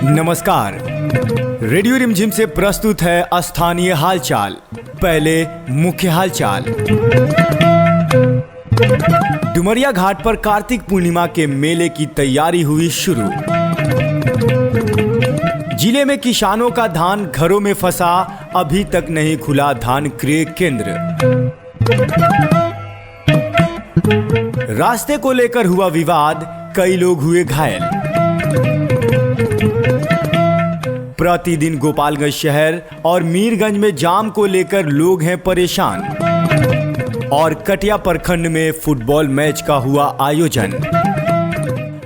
नमस्कार, रेडियो रिमझिम से प्रस्तुत है स्थानीय हालचाल। पहले मुख्य हालचाल। डुमरिया घाट पर कार्तिक पूर्णिमा के मेले की तैयारी हुई शुरू। जिले में किसानों का धान घरों में फंसा, अभी तक नहीं खुला धान क्रय केंद्र। रास्ते को लेकर हुआ विवाद, कई लोग हुए घायल। प्रतिदिन गोपालगंज शहर और मीरगंज में जाम को लेकर लोग हैं परेशान। और कटिया प्रखंड में फुटबॉल मैच का हुआ आयोजन।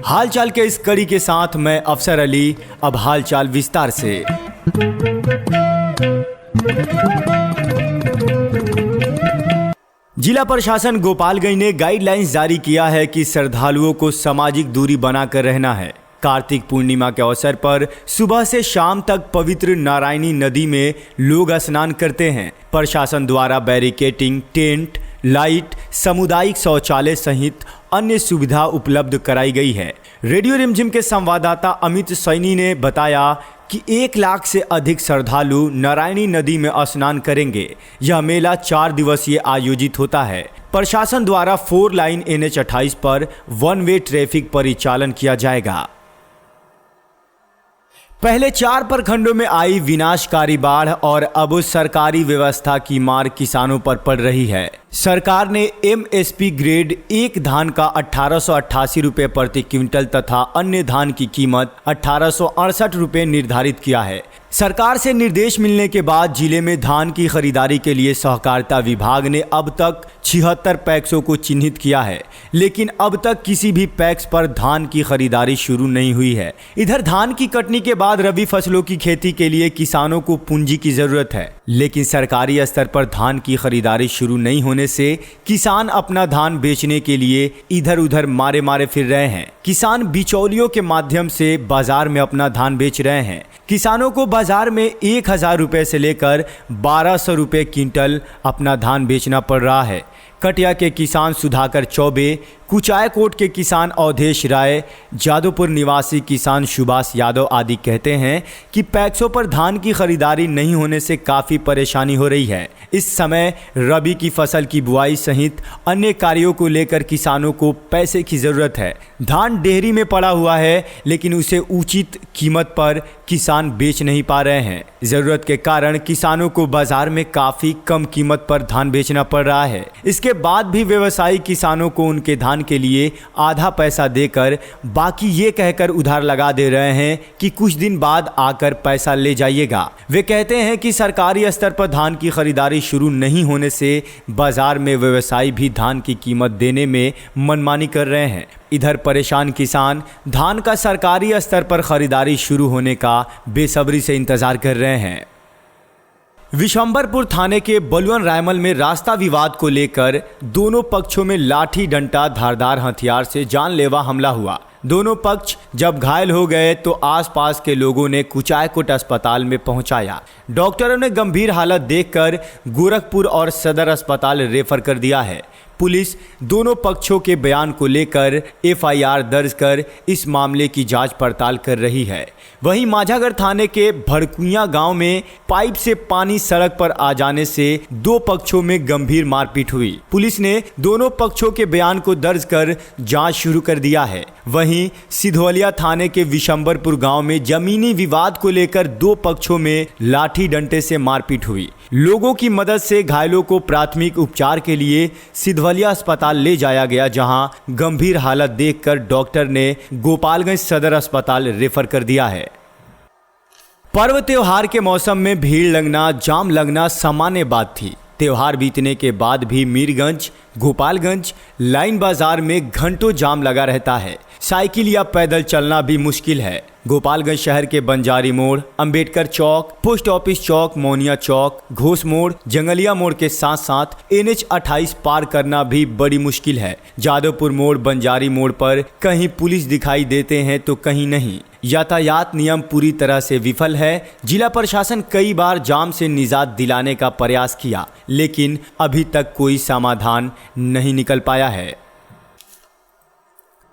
हालचाल के इस कड़ी के साथ मैं अफसर अली। अब हालचाल विस्तार से। जिला प्रशासन गोपालगंज ने गाइडलाइंस जारी किया है कि श्रद्धालुओं को सामाजिक दूरी बनाकर रहना है। कार्तिक पूर्णिमा के अवसर पर सुबह से शाम तक पवित्र नारायणी नदी में लोग स्नान करते हैं। प्रशासन द्वारा बैरिकेटिंग, टेंट, लाइट, सामुदायिक शौचालय सहित अन्य सुविधा उपलब्ध कराई गई है। रेडियो रिमझिम के संवाददाता अमित सैनी ने बताया कि 1 लाख से अधिक श्रद्धालु नारायणी नदी में स्नान करेंगे। यह मेला 4 दिवसीय आयोजित होता है। प्रशासन द्वारा 4 लाइन NH 28 पर 1 वे ट्रैफिक परिचालन किया जाएगा। पहले 4 प्रखंडों में आई विनाशकारी बाढ़ और अब सरकारी व्यवस्था की मार किसानों पर पड़ रही है। सरकार ने MSP ग्रेड 1 धान का 1888 रुपये प्रति क्विंटल तथा अन्य धान की कीमत 1868 रुपये निर्धारित किया है। सरकार से निर्देश मिलने के बाद जिले में धान की खरीदारी के लिए सहकारिता विभाग ने अब तक 76 पैक्सों को चिन्हित किया है, लेकिन अब तक किसी भी पैक्स पर धान की खरीदारी शुरू नहीं हुई है। इधर धान की कटनी के बाद रबी फसलों की खेती के लिए किसानों को पूंजी की जरूरत है, लेकिन सरकारी स्तर पर धान की खरीदारी शुरू नहीं होने से किसान अपना धान बेचने के लिए इधर उधर मारे फिर रहे हैं। किसान बिचौलियों के माध्यम से बाजार में अपना धान बेच रहे हैं। किसानों को बाजार में 1000 रुपये से लेकर 1200 रुपये क्विंटल अपना धान बेचना पड़ रहा है। कटिया के किसान सुधाकर चौबे, कुचायकोट के किसान अवधेश राय, जादवपुर निवासी किसान सुभाष यादव आदि कहते हैं कि पैक्सों पर धान की खरीदारी नहीं होने से काफ़ी परेशानी हो रही है। इस समय रबी की फसल की बुआई सहित अन्य कार्यों को लेकर किसानों को पैसे की ज़रूरत है। धान डेहरी में पड़ा हुआ है, लेकिन उसे उचित कीमत पर किसान बेच नहीं पा रहे हैं। ज़रूरत के कारण किसानों को बाजार में काफ़ी कम कीमत पर धान बेचना पड़ रहा है। इसके बाद भी व्यवसायी किसानों को उनके धान के लिए आधा पैसा देकर बाकी ये कहकर उधार लगा दे रहे हैं कि कुछ दिन बाद आकर पैसा ले जाइएगा। वे कहते हैं कि सरकारी स्तर पर धान की खरीदारी शुरू नहीं होने से बाजार में व्यवसायी भी धान की कीमत देने में मनमानी कर रहे हैं। इधर परेशान किसान धान का सरकारी स्तर पर खरीदारी शुरू होने का बेसब्री से इंतजार कर रहे हैं। विशंबरपुर थाने के बलुअन रायमल में रास्ता विवाद को लेकर दोनों पक्षों में लाठी डंडा धारदार हथियार से जानलेवा हमला हुआ। दोनों पक्ष जब घायल हो गए तो आसपास के लोगों ने कुचायकोट अस्पताल में पहुंचाया। डॉक्टरों ने गंभीर हालत देखकर गोरखपुर और सदर अस्पताल रेफर कर दिया है। पुलिस दोनों पक्षों के बयान को लेकर FIR दर्ज कर इस मामले की जांच पड़ताल कर रही है। वहीं माझागढ़ थाने के भड़कुइया गांव में पाइप से पानी सड़क पर आ जाने से 2 पक्षों में गंभीर मारपीट हुई। पुलिस ने दोनों पक्षों के बयान को दर्ज कर जांच शुरू कर दिया है। वहीं सिधवलिया थाने के विशंबरपुर गांव में जमीनी विवाद को लेकर 2 पक्षों में लाठी डंडे से मारपीट हुई। लोगों की मदद से घायलों को प्राथमिक उपचार के लिए सिधवलिया अस्पताल ले जाया गया, जहां गंभीर हालत देखकर डॉक्टर ने गोपालगंज सदर अस्पताल रेफर कर दिया है। पर्व त्योहार के मौसम में भीड़ लगना, जाम लगना सामान्य बात थी। त्योहार बीतने के बाद भी मीरगंज, गोपालगंज लाइन बाजार में घंटों जाम लगा रहता है। साइकिल या पैदल चलना भी मुश्किल है। गोपालगंज शहर के बंजारी मोड़, अंबेडकर चौक, पोस्ट ऑफिस चौक, मोनिया चौक, घोष मोड़, जंगलिया मोड़ के साथ साथ NH 28 पार करना भी बड़ी मुश्किल है। जादवपुर मोड़, बंजारी मोड़ पर कहीं पुलिस दिखाई देते हैं तो कहीं नहीं। यातायात नियम पूरी तरह से विफल है। जिला प्रशासन कई बार जाम से निजात दिलाने का प्रयास किया, लेकिन अभी तक कोई समाधान नहीं निकल पाया है।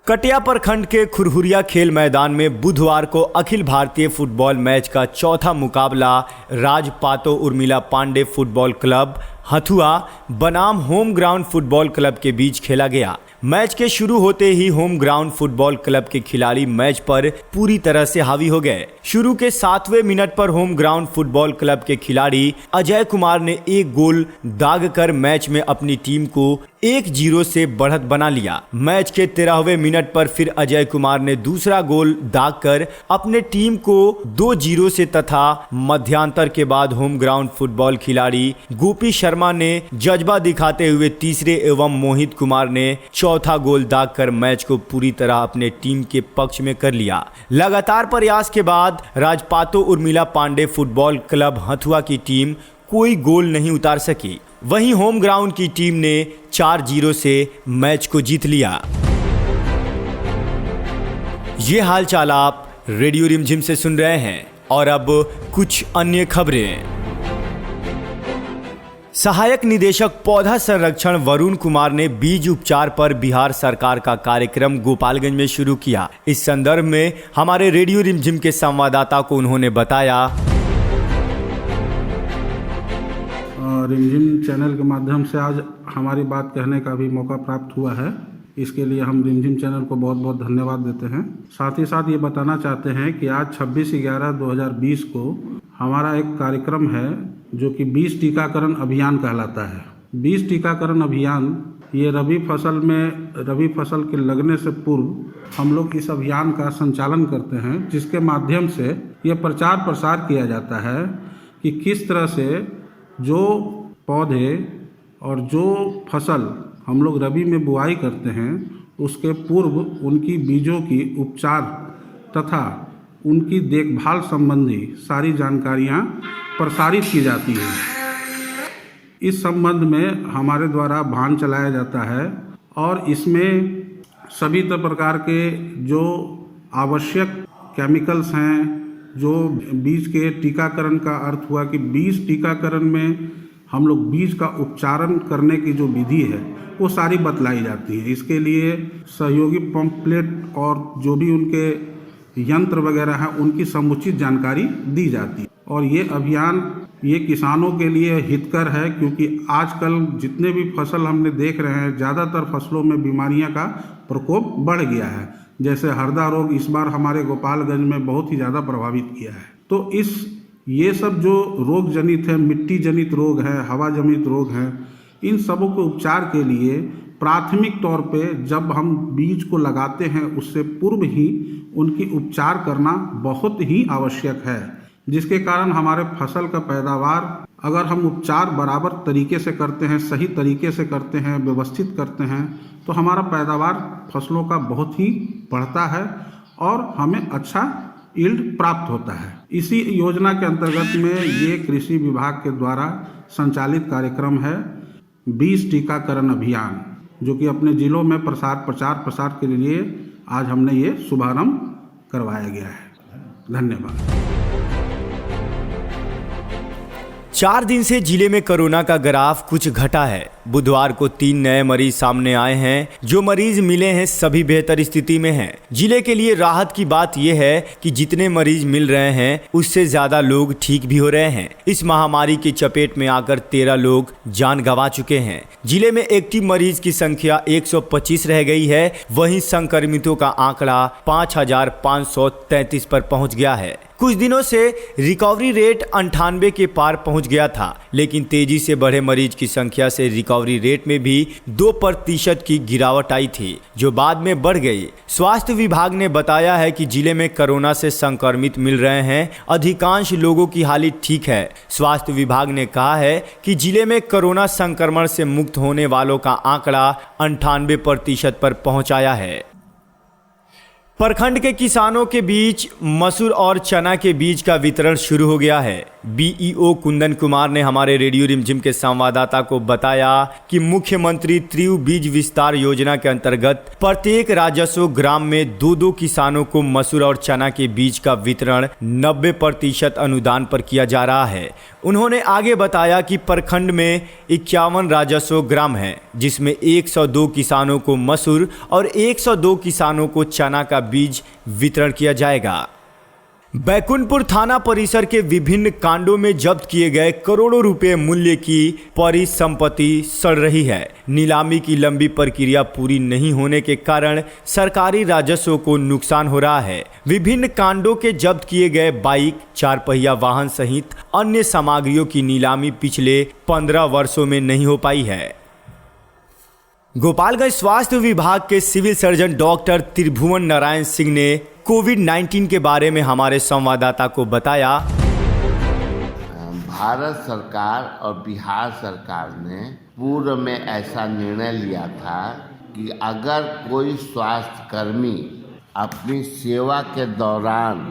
कटिया प्रखंड के खुरहुरिया खेल मैदान में बुधवार को अखिल भारतीय फुटबॉल मैच का चौथा मुकाबला राजपातो उर्मिला पांडे फुटबॉल क्लब हथुआ बनाम होम ग्राउंड फुटबॉल क्लब के बीच खेला गया। मैच के शुरू होते ही होम ग्राउंड फुटबॉल क्लब के खिलाड़ी मैच पर पूरी तरह से हावी हो गए। शुरू के 7वें मिनट पर होम ग्राउंड फुटबॉल क्लब के खिलाड़ी अजय कुमार ने एक गोल दागकर मैच में अपनी टीम को 1-0 से बढ़त बना लिया। मैच के 13वें मिनट पर फिर अजय कुमार ने दूसरा गोल दागकर अपने टीम को 2-0 से तथा मध्यांतर के बाद होम ग्राउंड फुटबॉल खिलाड़ी गोपी शर्मा ने जज्बा दिखाते हुए तीसरे एवं मोहित कुमार ने चौथा गोल दागकर मैच को पूरी तरह अपने टीम के पक्ष में कर लिया। लगातार प्रयास के बाद राजपातो उर्मिला पांडे फुटबॉल क्लब हथुआ की टीम कोई गोल नहीं उतार सकी। वहीं होम ग्राउंड की टीम ने 4-0 से मैच को जीत लिया। ये हालचाल आप रेडियो रिमझिम से सुन रहे हैं और अब कुछ अन्य खबरें। सहायक निदेशक पौधा संरक्षण वरुण कुमार ने बीज उपचार पर बिहार सरकार का कार्यक्रम गोपालगंज में शुरू किया। इस संदर्भ में हमारे रेडियो रिमझिम के संवाददाता को उन्होंने बताया। रिमझिम चैनल के माध्यम से आज हमारी बात कहने का भी मौका प्राप्त हुआ है। इसके लिए हम रिमझिम चैनल को बहुत बहुत धन्यवाद देते हैं। साथ ही साथ ये बताना चाहते हैं कि आज 26/11/2020 को हमारा एक कार्यक्रम है जो कि बीज टीकाकरण अभियान कहलाता है। बीज टीकाकरण अभियान ये रबी फसल के लगने से पूर्व हम लोग इस अभियान का संचालन करते हैं, जिसके माध्यम से ये प्रचार प्रसार किया जाता है कि किस तरह से जो पौधे और जो फसल हम लोग रबी में बुआई करते हैं उसके पूर्व उनकी बीजों की उपचार तथा उनकी देखभाल संबंधी सारी जानकारियां प्रसारित की जाती हैं। इस संबंध में हमारे द्वारा अभियान चलाया जाता है और इसमें सभी प्रकार के जो आवश्यक केमिकल्स हैं, जो बीज के टीकाकरण का अर्थ हुआ कि बीज टीकाकरण में हम लोग बीज का उपचारण करने की जो विधि है वो सारी बतलाई जाती है। इसके लिए सहयोगी पंपलेट और जो भी उनके यंत्र वगैरह हैं उनकी समुचित जानकारी दी जाती है। और ये अभियान ये किसानों के लिए हितकर है, क्योंकि आजकल जितने भी फसल हमने देख रहे हैं ज़्यादातर फसलों में बीमारियां का प्रकोप बढ़ गया है। जैसे हरदा रोग इस बार हमारे गोपालगंज में बहुत ही ज़्यादा प्रभावित किया है। तो ये सब जो रोग जनित है, मिट्टी जनित रोग है, हवा जनित रोग है, इन सबों के उपचार के लिए प्राथमिक तौर पे जब हम बीज को लगाते हैं उससे पूर्व ही उनकी उपचार करना बहुत ही आवश्यक है, जिसके कारण हमारे फसल का पैदावार अगर हम उपचार बराबर तरीके से करते हैं, सही तरीके से करते हैं, व्यवस्थित करते हैं, तो हमारा पैदावार फसलों का बहुत ही बढ़ता है और हमें अच्छा यील्ड प्राप्त होता है। इसी योजना के अंतर्गत में ये कृषि विभाग के द्वारा संचालित कार्यक्रम है बीज टीकाकरण अभियान, जो कि अपने जिलों में प्रचार प्रसार के लिए आज हमने ये शुभारंभ करवाया गया है। धन्यवाद। 4 दिन से जिले में कोरोना का ग्राफ कुछ घटा है। बुधवार को 3 नए मरीज सामने आए हैं। जो मरीज मिले हैं सभी बेहतर स्थिति में हैं। जिले के लिए राहत की बात यह है कि जितने मरीज मिल रहे हैं उससे ज्यादा लोग ठीक भी हो रहे हैं। इस महामारी की चपेट में आकर 13 लोग जान गंवा चुके हैं। जिले में एक्टिव मरीज की संख्या 125 रह गई है। वहीं संक्रमितों का आंकड़ा 5,533 पर पहुंच गया है। कुछ दिनों से रिकवरी रेट 98 के पार पहुंच गया था, लेकिन तेजी से बढ़े मरीज की संख्या से रिकवरी रेट में भी 2% की गिरावट आई थी, जो बाद में बढ़ गई। स्वास्थ्य विभाग ने बताया है कि जिले में कोरोना से संक्रमित मिल रहे हैं। अधिकांश लोगों की हालत ठीक है। स्वास्थ्य विभाग ने कहा है कि जिले में कोरोना संक्रमण से मुक्त होने वालों का आंकड़ा 98% पर पहुंच आया है। प्रखंड के किसानों के बीच मसूर और चना के बीज का वितरण शुरू हो गया है। बीईओ कुंदन कुमार ने हमारे रेडियो रिमझिम के संवाददाता को बताया कि मुख्यमंत्री त्रियु बीज विस्तार योजना के अंतर्गत प्रत्येक राजस्व ग्राम में 2-2 किसानों को मसूर और चना के बीज का वितरण 90% अनुदान पर किया जा रहा है। उन्होंने आगे बताया कि प्रखंड में 51 राजस्व ग्राम हैं, जिसमें 102 किसानों को मसूर और 102 किसानों को चना का बीज वितरण किया जाएगा। बैकुंठपुर थाना परिसर के विभिन्न कांडों में जब्त किए गए करोड़ों रुपए मूल्य की परिसंपत्ति सड़ रही है। नीलामी की लंबी प्रक्रिया पूरी नहीं होने के कारण सरकारी राजस्व को नुकसान हो रहा है। विभिन्न कांडों के जब्त किए गए बाइक, 4 पहिया वाहन सहित अन्य सामग्रियों की नीलामी पिछले 15 वर्षों में नहीं हो पाई है। गोपालगंज स्वास्थ्य विभाग के सिविल सर्जन डॉक्टर त्रिभुवन नारायण सिंह ने कोविड-19 के बारे में हमारे संवाददाता को बताया। भारत सरकार और बिहार सरकार ने पूर्व में ऐसा निर्णय लिया था कि अगर कोई स्वास्थ्य कर्मी अपनी सेवा के दौरान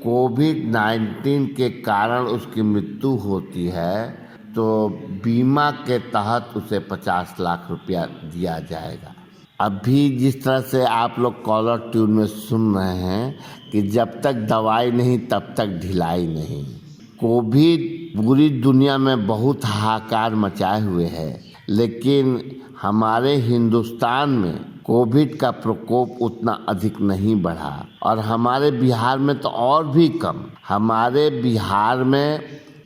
कोविड-19 के कारण उसकी मृत्यु होती है तो बीमा के तहत उसे 50 लाख रुपया दिया जाएगा। अभी जिस तरह से आप लोग कॉलर ट्यून में सुन रहे हैं कि जब तक दवाई नहीं तब तक ढिलाई नहीं। कोविड पूरी दुनिया में बहुत हाहाकार मचाए हुए है, लेकिन हमारे हिंदुस्तान में कोविड का प्रकोप उतना अधिक नहीं बढ़ा और हमारे बिहार में तो और भी कम। हमारे बिहार में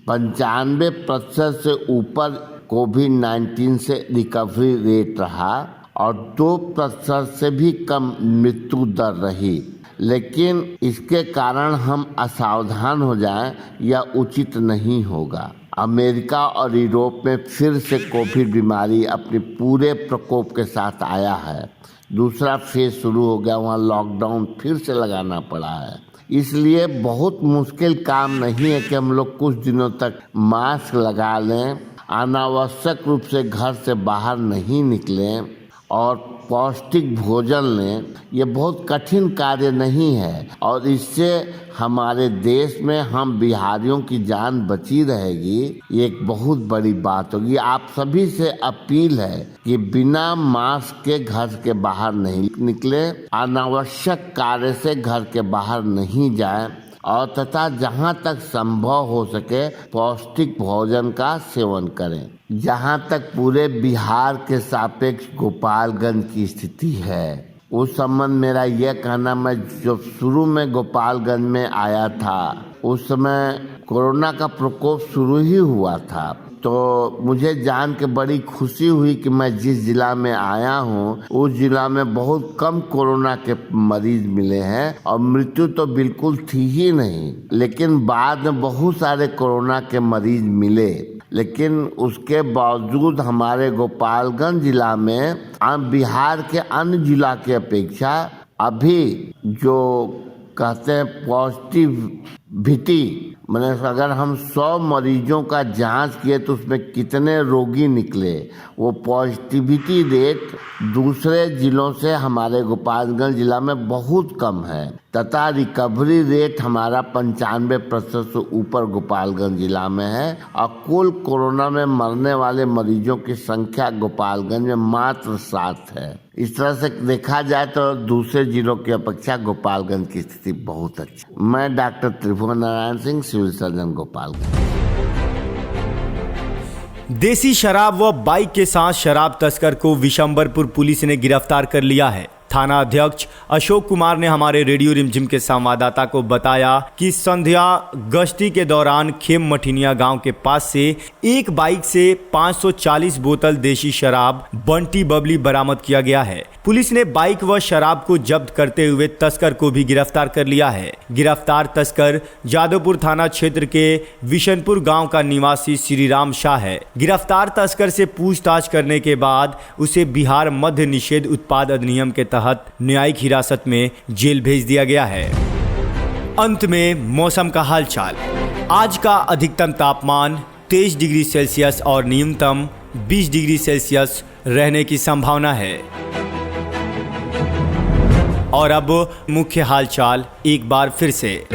95% से ऊपर कोविड-19 से रिकवरी रेट रहा और 2% से भी कम मृत्यु दर रही। लेकिन इसके कारण हम असावधान हो जाएं यह उचित नहीं होगा। अमेरिका और यूरोप में फिर से कोविड बीमारी अपने पूरे प्रकोप के साथ आया है। दूसरा फेज शुरू हो गया, वहाँ लॉकडाउन फिर से लगाना पड़ा है। इसलिए बहुत मुश्किल काम नहीं है कि हम लोग कुछ दिनों तक मास्क लगा लें, अनावश्यक रूप से घर से बाहर नहीं निकलें और पौष्टिक भोजन लें। ये बहुत कठिन कार्य नहीं है और इससे हमारे देश में हम बिहारियों की जान बची रहेगी। ये एक बहुत बड़ी बात होगी। आप सभी से अपील है कि बिना मास्क के घर के बाहर नहीं निकले, अनावश्यक कार्य से घर के बाहर नहीं जाएं और तथा जहां तक संभव हो सके पौष्टिक भोजन का सेवन करें। जहां तक पूरे बिहार के सापेक्ष गोपालगंज की स्थिति है, उस संबंध मेरा यह कहना, मैं जब शुरू में गोपालगंज में आया था उस समय कोरोना का प्रकोप शुरू ही हुआ था, तो मुझे जान के बड़ी खुशी हुई कि मैं जिस जिला में आया हूँ उस जिला में बहुत कम कोरोना के मरीज मिले हैं और मृत्यु तो बिल्कुल थी ही नहीं। लेकिन बाद में बहुत सारे कोरोना के मरीज मिले, लेकिन उसके बावजूद हमारे गोपालगंज जिला में बिहार के अन्य जिला की अपेक्षा अभी जो कहते हैं पॉजिटिविटी, मैंने अगर हम 100 मरीजों का जांच किए तो उसमें कितने रोगी निकले, वो पॉजिटिविटी रेट दूसरे जिलों से हमारे गोपालगंज जिला में बहुत कम है तथा रिकवरी रेट हमारा 95% से ऊपर गोपालगंज जिला में है और कुल कोरोना में मरने वाले मरीजों की संख्या गोपालगंज में मात्र 7 है। इस तरह से देखा जाए तो दूसरे जिलों की अपेक्षा गोपालगंज की स्थिति बहुत अच्छी। मैं डॉक्टर त्रिभुवन नारायण सिंह, सिविल सर्जन गोपालगंज। देसी शराब व बाइक के साथ शराब तस्कर को विशंबरपुर पुलिस ने गिरफ्तार कर लिया है। थाना अध्यक्ष अशोक कुमार ने हमारे रेडियो रिमझिम के संवाददाता को बताया कि संध्या गश्ती के दौरान खेम मठिनिया गांव के पास से एक बाइक से 540 बोतल देशी शराब बंटी बबली बरामद किया गया है। पुलिस ने बाइक व शराब को जब्त करते हुए तस्कर को भी गिरफ्तार कर लिया है। गिरफ्तार तस्कर जादवपुर थाना क्षेत्र के विशनपुर गांव का निवासी श्रीराम शाह है। गिरफ्तार तस्कर से पूछताछ करने के बाद उसे बिहार मद्य निषेध उत्पाद अधिनियम के तहत न्यायिक हिरासत में जेल भेज दिया गया है। अंत में मौसम का हालचाल। आज का अधिकतम तापमान 23 डिग्री सेल्सियस और न्यूनतम 20 डिग्री सेल्सियस रहने की संभावना है। और अब मुख्य हालचाल एक बार फिर से।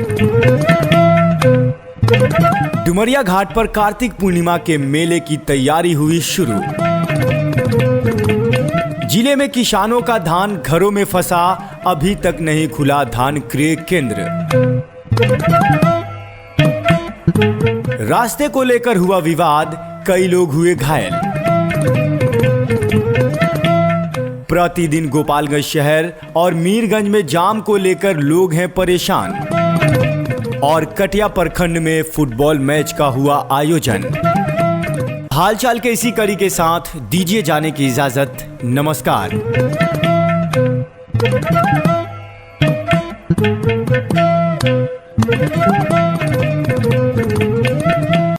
डुमरिया घाट पर कार्तिक पूर्णिमा के मेले की तैयारी हुई शुरू। जिले में किसानों का धान घरों में फंसा, अभी तक नहीं खुला धान क्रय केंद्र। रास्ते को लेकर हुआ विवाद, कई लोग हुए घायल। प्रतिदिन गोपालगंज शहर और मीरगंज में जाम को लेकर लोग हैं परेशान। और कटिया प्रखंड में फुटबॉल मैच का हुआ आयोजन। हालचाल के इसी कड़ी के साथ दीजिए जाने की इजाजत। नमस्कार।